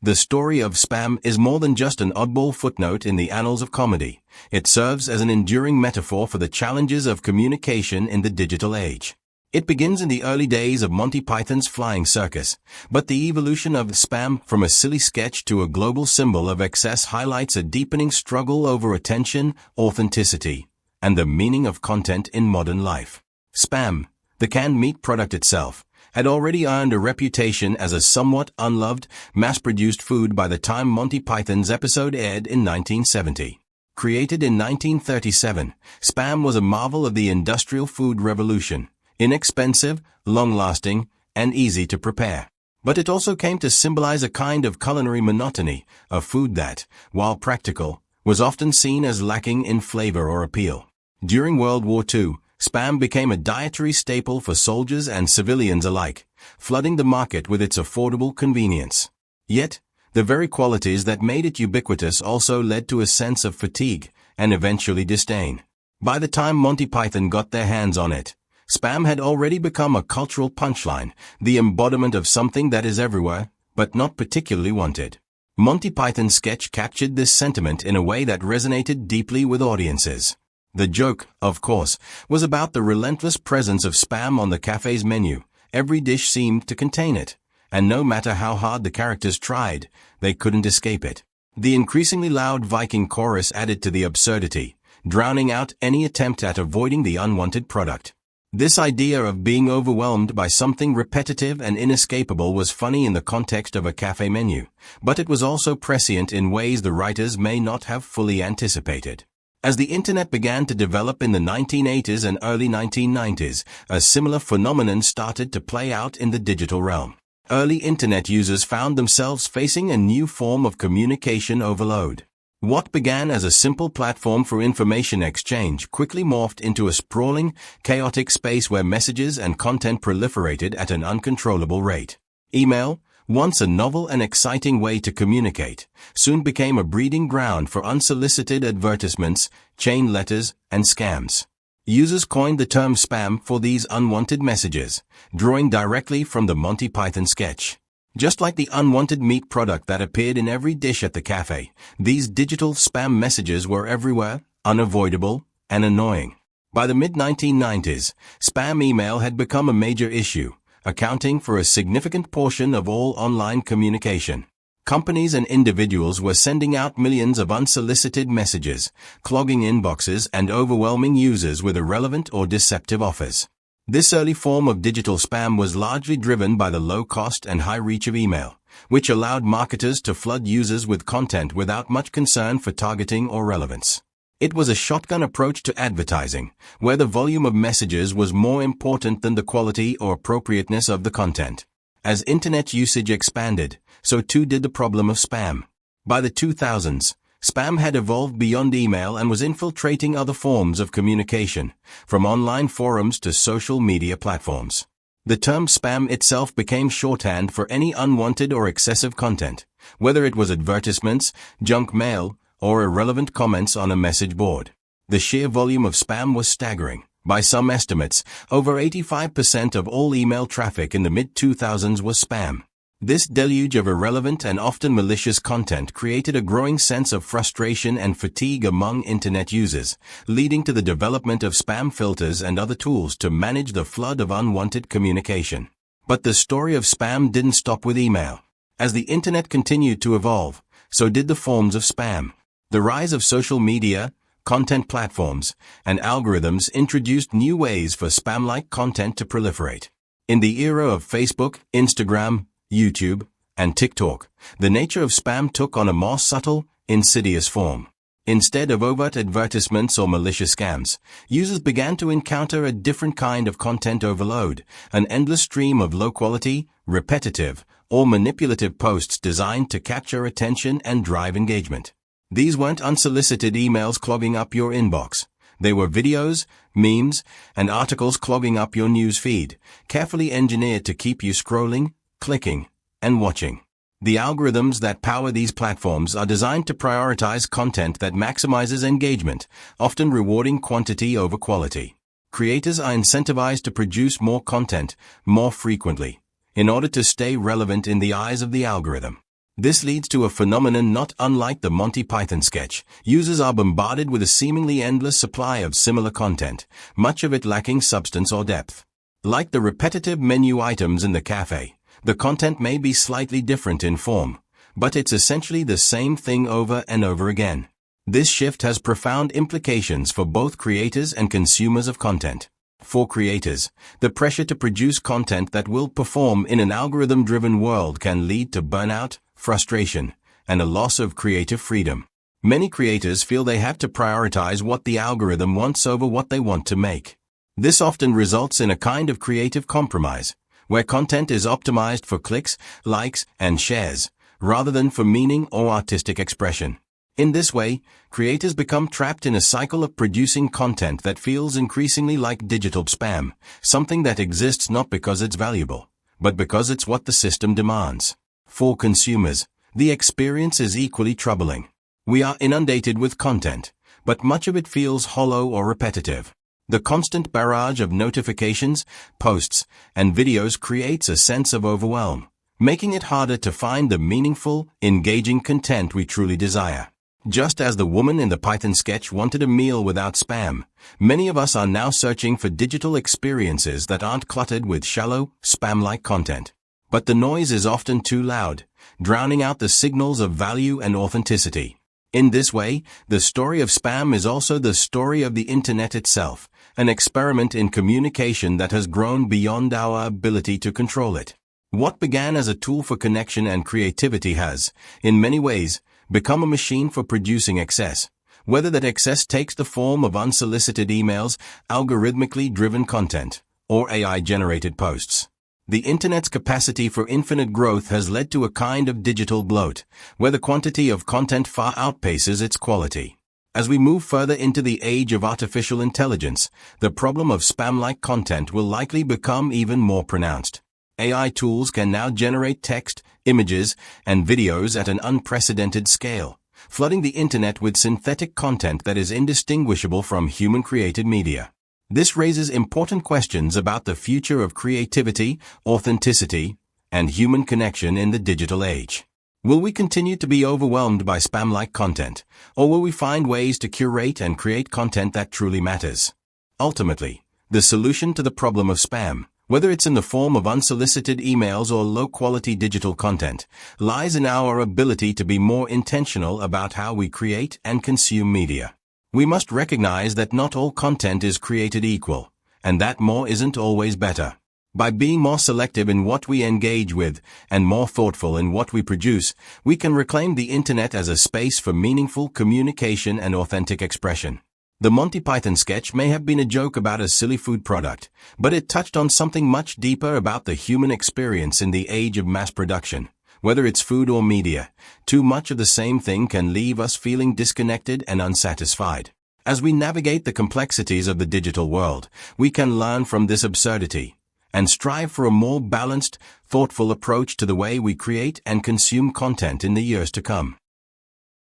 The story of spam is more than just an oddball footnote in the annals of comedy. It serves as an enduring metaphor for the challenges of communication in the digital age. It begins in the early days of Monty Python's flying circus, but the evolution of spam from a silly sketch to a global symbol of excess highlights a deepening struggle over attention, authenticity, and the meaning of content in modern life. Spam, the canned meat product itself, had already earned a reputation as a somewhat unloved, mass-produced food by the time Monty Python's episode aired in 1970. Created in 1937, spam was a marvel of the industrial food revolution, inexpensive, long-lasting, and easy to prepare. But it also came to symbolize a kind of culinary monotony, a food that, while practical, was often seen as lacking in flavor or appeal. During World War II, spam became a dietary staple for soldiers and civilians alike, flooding the market with its affordable convenience. Yet, the very qualities that made it ubiquitous also led to a sense of fatigue and eventually disdain. By the time Monty Python got their hands on it, spam had already become a cultural punchline, the embodiment of something that is everywhere, but not particularly wanted. Monty Python's sketch captured this sentiment in a way that resonated deeply with audiences. The joke, of course, was about the relentless presence of spam on the cafe's menu. Every dish seemed to contain it, and no matter how hard the characters tried, they couldn't escape it. The increasingly loud Viking chorus added to the absurdity, drowning out any attempt at avoiding the unwanted product. This idea of being overwhelmed by something repetitive and inescapable was funny in the context of a cafe menu, but it was also prescient in ways the writers may not have fully anticipated. As the internet began to develop in the 1980s and early 1990s, a similar phenomenon started to play out in the digital realm. Early internet users found themselves facing a new form of communication overload. What began as a simple platform for information exchange quickly morphed into a sprawling, chaotic space where messages and content proliferated at an uncontrollable rate. Email, once a novel and exciting way to communicate, soon became a breeding ground for unsolicited advertisements, chain letters, and scams. Users coined the term spam for these unwanted messages, drawing directly from the Monty Python sketch. Just like the unwanted meat product that appeared in every dish at the cafe, these digital spam messages were everywhere, unavoidable, and annoying. By the mid-1990s, spam email had become a major issue, accounting for a significant portion of all online communication. Companies and individuals were sending out millions of unsolicited messages, clogging inboxes and overwhelming users with irrelevant or deceptive offers. This early form of digital spam was largely driven by the low cost and high reach of email, which allowed marketers to flood users with content without much concern for targeting or relevance. It was a shotgun approach to advertising, where the volume of messages was more important than the quality or appropriateness of the content. As internet usage expanded, so too did the problem of spam. By the 2000s, spam had evolved beyond email and was infiltrating other forms of communication, from online forums to social media platforms. The term spam itself became shorthand for any unwanted or excessive content, whether it was advertisements, junk mail, or irrelevant comments on a message board. The sheer volume of spam was staggering. By some estimates, over 85% of all email traffic in the mid-2000s was spam. This deluge of irrelevant and often malicious content created a growing sense of frustration and fatigue among internet users, leading to the development of spam filters and other tools to manage the flood of unwanted communication. But the story of spam didn't stop with email. As the internet continued to evolve, so did the forms of spam. The rise of social media, content platforms, and algorithms introduced new ways for spam-like content to proliferate. In the era of Facebook, Instagram, YouTube, and TikTok, the nature of spam took on a more subtle, insidious form. Instead of overt advertisements or malicious scams, users began to encounter a different kind of content overload, an endless stream of low-quality, repetitive, or manipulative posts designed to capture attention and drive engagement. These weren't unsolicited emails clogging up your inbox. They were videos, memes, and articles clogging up your news feed, carefully engineered to keep you scrolling, clicking, and watching. The algorithms that power these platforms are designed to prioritize content that maximizes engagement, often rewarding quantity over quality. Creators are incentivized to produce more content, more frequently, in order to stay relevant in the eyes of the algorithm. This leads to a phenomenon not unlike the Monty Python sketch. Users are bombarded with a seemingly endless supply of similar content, much of it lacking substance or depth. Like the repetitive menu items in the cafe, the content may be slightly different in form, but it's essentially the same thing over and over again. This shift has profound implications for both creators and consumers of content. For creators, the pressure to produce content that will perform in an algorithm-driven world can lead to burnout, frustration, and a loss of creative freedom. Many creators feel they have to prioritize what the algorithm wants over what they want to make. This often results in a kind of creative compromise, where content is optimized for clicks, likes, and shares, rather than for meaning or artistic expression. In this way, creators become trapped in a cycle of producing content that feels increasingly like digital spam, something that exists not because it's valuable, but because it's what the system demands. For consumers, the experience is equally troubling. We are inundated with content, but much of it feels hollow or repetitive. The constant barrage of notifications, posts, and videos creates a sense of overwhelm, making it harder to find the meaningful, engaging content we truly desire. Just as the woman in the Python sketch wanted a meal without spam, many of us are now searching for digital experiences that aren't cluttered with shallow, spam-like content. But the noise is often too loud, drowning out the signals of value and authenticity. In this way, the story of spam is also the story of the internet itself, an experiment in communication that has grown beyond our ability to control it. What began as a tool for connection and creativity has, in many ways, become a machine for producing excess, whether that excess takes the form of unsolicited emails, algorithmically driven content, or AI-generated posts. The internet's capacity for infinite growth has led to a kind of digital bloat, where the quantity of content far outpaces its quality. As we move further into the age of artificial intelligence, the problem of spam-like content will likely become even more pronounced. AI tools can now generate text, images, and videos at an unprecedented scale, flooding the internet with synthetic content that is indistinguishable from human-created media. This raises important questions about the future of creativity, authenticity, and human connection in the digital age. Will we continue to be overwhelmed by spam-like content, or will we find ways to curate and create content that truly matters? Ultimately, the solution to the problem of spam, whether it's in the form of unsolicited emails or low-quality digital content, lies in our ability to be more intentional about how we create and consume media. We must recognize that not all content is created equal, and that more isn't always better. By being more selective in what we engage with and more thoughtful in what we produce, we can reclaim the internet as a space for meaningful communication and authentic expression. The Monty Python sketch may have been a joke about a silly food product, but it touched on something much deeper about the human experience in the age of mass production. Whether it's food or media, too much of the same thing can leave us feeling disconnected and unsatisfied. As we navigate the complexities of the digital world, we can learn from this absurdity and strive for a more balanced, thoughtful approach to the way we create and consume content in the years to come.